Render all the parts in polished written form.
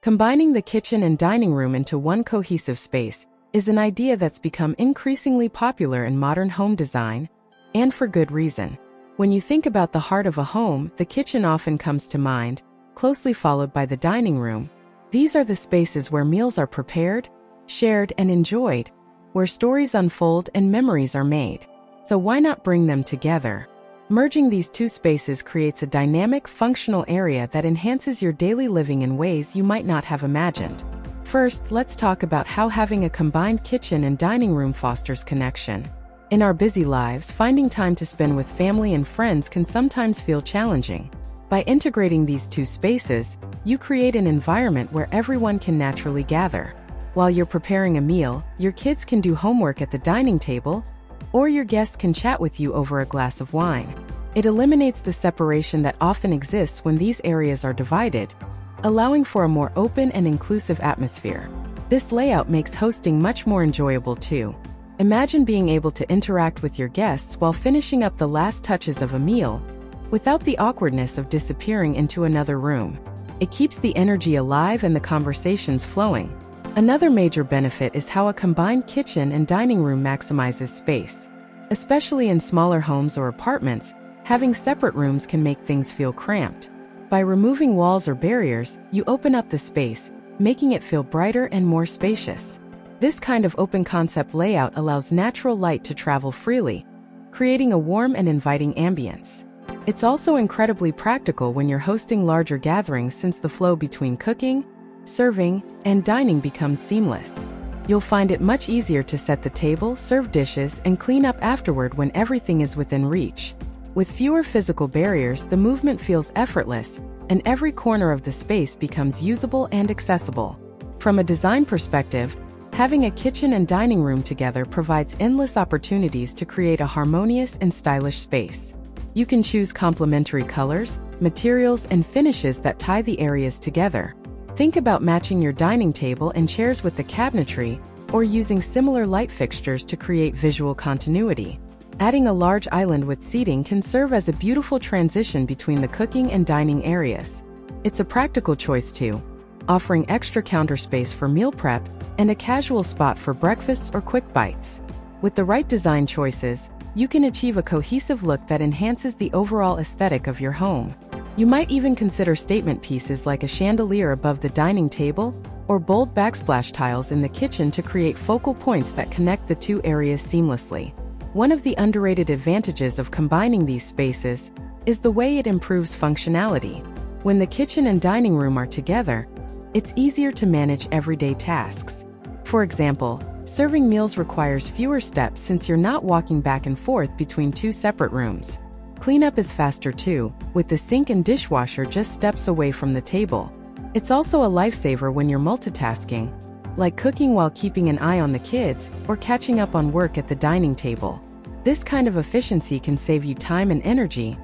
Combining the kitchen and dining room into one cohesive space is an idea that's become increasingly popular in modern home design, and for good reason. When you think about the heart of a home, the kitchen often comes to mind, closely followed by the dining room. These are the spaces where meals are prepared, shared, and enjoyed, where stories unfold and memories are made. So why not bring them together? Merging these two spaces creates a dynamic, functional area that enhances your daily living in ways you might not have imagined. First, let's talk about how having a combined kitchen and dining room fosters connection. In our busy lives, finding time to spend with family and friends can sometimes feel challenging. By integrating these two spaces, you create an environment where everyone can naturally gather. While you're preparing a meal, your kids can do homework at the dining table, or your guests can chat with you over a glass of wine. It eliminates the separation that often exists when these areas are divided, allowing for a more open and inclusive atmosphere. This layout makes hosting much more enjoyable too. Imagine being able to interact with your guests while finishing up the last touches of a meal, without the awkwardness of disappearing into another room. It keeps the energy alive and the conversations flowing. Another major benefit is how a combined kitchen and dining room maximizes space. Especially in smaller homes or apartments, having separate rooms can make things feel cramped. By removing walls or barriers, you open up the space, making it feel brighter and more spacious. This kind of open concept layout allows natural light to travel freely, creating a warm and inviting ambience. It's also incredibly practical when you're hosting larger gatherings since the flow between cooking, serving, and dining becomes seamless. You'll find it much easier to set the table, serve dishes, and clean up afterward when everything is within reach. With fewer physical barriers, the movement feels effortless, and every corner of the space becomes usable and accessible. From a design perspective, having a kitchen and dining room together provides endless opportunities to create a harmonious and stylish space. You can choose complementary colors, materials, and finishes that tie the areas together. Think about matching your dining table and chairs with the cabinetry, or using similar light fixtures to create visual continuity. Adding a large island with seating can serve as a beautiful transition between the cooking and dining areas. It's a practical choice too, offering extra counter space for meal prep and a casual spot for breakfasts or quick bites. With the right design choices, you can achieve a cohesive look that enhances the overall aesthetic of your home. You might even consider statement pieces like a chandelier above the dining table or bold backsplash tiles in the kitchen to create focal points that connect the two areas seamlessly. One of the underrated advantages of combining these spaces is the way it improves functionality. When the kitchen and dining room are together, it's easier to manage everyday tasks. For example, serving meals requires fewer steps since you're not walking back and forth between two separate rooms. Cleanup is faster too, with the sink and dishwasher just steps away from the table. It's also a lifesaver when you're multitasking, like cooking while keeping an eye on the kids or catching up on work at the dining table. This kind of efficiency can save you time and energy,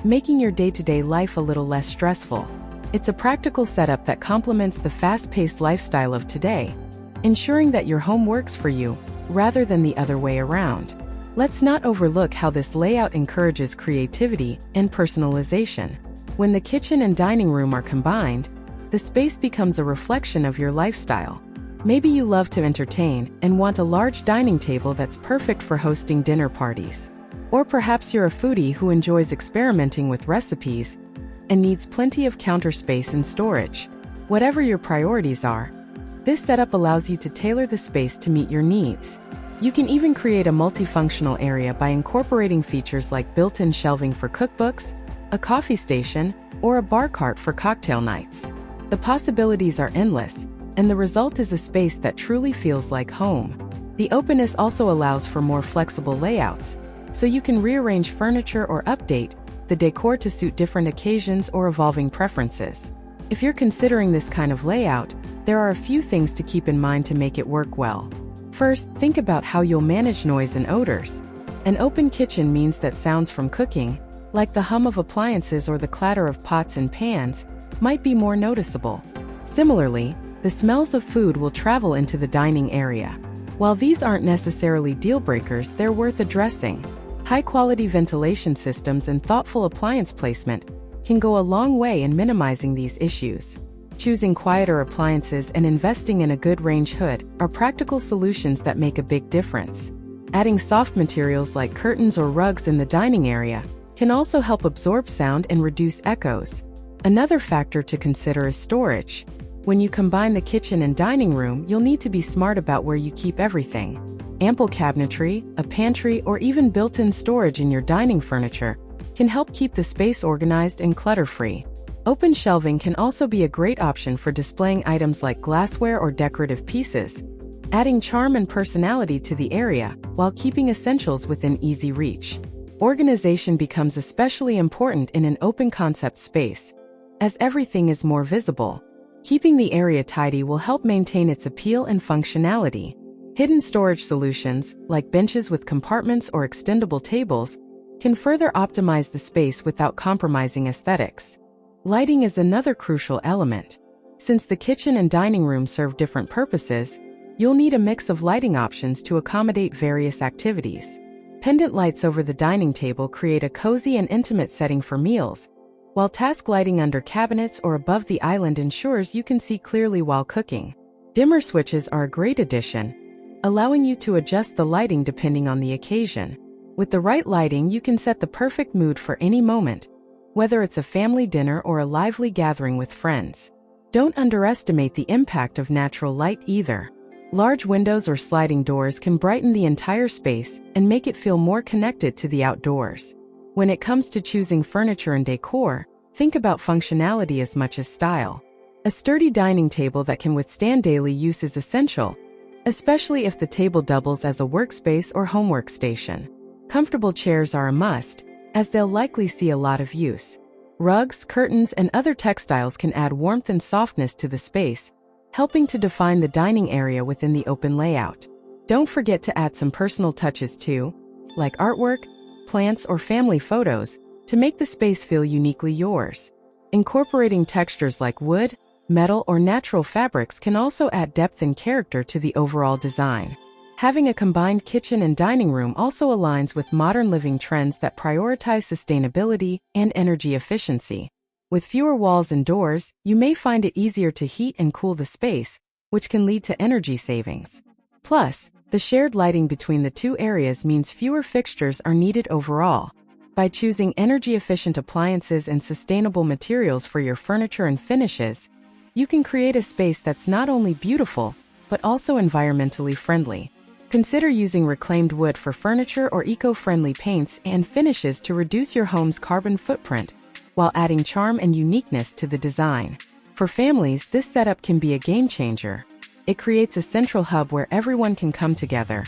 making your day-to-day life a little less stressful. It's a practical setup that complements the fast-paced lifestyle of today, ensuring that your home works for you rather than the other way around. Let's not overlook how this layout encourages creativity and personalization. When the kitchen and dining room are combined, the space becomes a reflection of your lifestyle. Maybe you love to entertain and want a large dining table that's perfect for hosting dinner parties. Or perhaps you're a foodie who enjoys experimenting with recipes and needs plenty of counter space and storage. Whatever your priorities are, this setup allows you to tailor the space to meet your needs. You can even create a multifunctional area by incorporating features like built-in shelving for cookbooks, a coffee station, or a bar cart for cocktail nights. The possibilities are endless, and the result is a space that truly feels like home. The openness also allows for more flexible layouts, so you can rearrange furniture or update the decor to suit different occasions or evolving preferences. If you're considering this kind of layout, there are a few things to keep in mind to make it work well. First, think about how you'll manage noise and odors. An open kitchen means that sounds from cooking, like the hum of appliances or the clatter of pots and pans, might be more noticeable. Similarly, the smells of food will travel into the dining area. While these aren't necessarily deal breakers, they're worth addressing. High-quality ventilation systems and thoughtful appliance placement can go a long way in minimizing these issues. Choosing quieter appliances and investing in a good range hood are practical solutions that make a big difference. Adding soft materials like curtains or rugs in the dining area can also help absorb sound and reduce echoes. Another factor to consider is storage. When you combine the kitchen and dining room, you'll need to be smart about where you keep everything. Ample cabinetry, a pantry, or even built-in storage in your dining furniture can help keep the space organized and clutter-free. Open shelving can also be a great option for displaying items like glassware or decorative pieces, adding charm and personality to the area while keeping essentials within easy reach. Organization becomes especially important in an open-concept space, as everything is more visible. Keeping the area tidy will help maintain its appeal and functionality. Hidden storage solutions, like benches with compartments or extendable tables, can further optimize the space without compromising aesthetics. Lighting is another crucial element. Since the kitchen and dining room serve different purposes, you'll need a mix of lighting options to accommodate various activities. Pendant lights over the dining table create a cozy and intimate setting for meals, while task lighting under cabinets or above the island ensures you can see clearly while cooking. Dimmer switches are a great addition, allowing you to adjust the lighting depending on the occasion. With the right lighting, you can set the perfect mood for any moment, whether it's a family dinner or a lively gathering with friends. Don't underestimate the impact of natural light either. Large windows or sliding doors can brighten the entire space and make it feel more connected to the outdoors. When it comes to choosing furniture and decor, think about functionality as much as style. A sturdy dining table that can withstand daily use is essential, especially if the table doubles as a workspace or home workstation. Comfortable chairs are a must, as they'll likely see a lot of use. Rugs, curtains, and other textiles can add warmth and softness to the space, helping to define the dining area within the open layout. Don't forget to add some personal touches too, like artwork, plants, or family photos, to make the space feel uniquely yours. Incorporating textures like wood, metal, or natural fabrics can also add depth and character to the overall design. Having a combined kitchen and dining room also aligns with modern living trends that prioritize sustainability and energy efficiency. With fewer walls and doors, you may find it easier to heat and cool the space, which can lead to energy savings. Plus, the shared lighting between the two areas means fewer fixtures are needed overall. By choosing energy-efficient appliances and sustainable materials for your furniture and finishes, you can create a space that's not only beautiful, but also environmentally friendly. Consider using reclaimed wood for furniture or eco-friendly paints and finishes to reduce your home's carbon footprint, while adding charm and uniqueness to the design. For families, this setup can be a game changer. It creates a central hub where everyone can come together,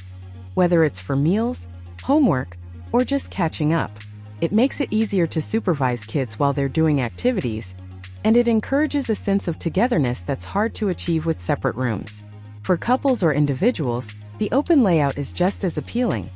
whether it's for meals, homework, or just catching up. It makes it easier to supervise kids while they're doing activities, and it encourages a sense of togetherness that's hard to achieve with separate rooms. For couples or individuals, the open layout is just as appealing,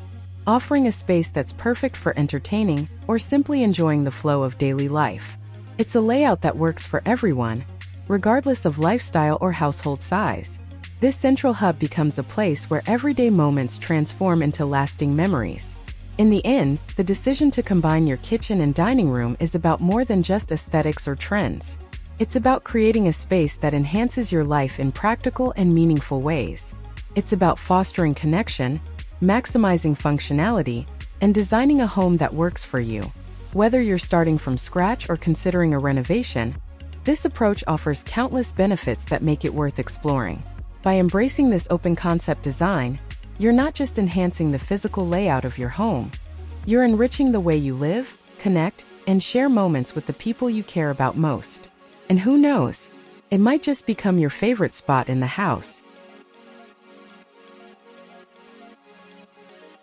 offering a space that's perfect for entertaining or simply enjoying the flow of daily life. It's a layout that works for everyone, regardless of lifestyle or household size. This central hub becomes a place where everyday moments transform into lasting memories. In the end, the decision to combine your kitchen and dining room is about more than just aesthetics or trends. It's about creating a space that enhances your life in practical and meaningful ways. It's about fostering connection, maximizing functionality, and designing a home that works for you. Whether you're starting from scratch or considering a renovation, this approach offers countless benefits that make it worth exploring. By embracing this open concept design, you're not just enhancing the physical layout of your home, you're enriching the way you live, connect, and share moments with the people you care about most. And who knows, it might just become your favorite spot in the house.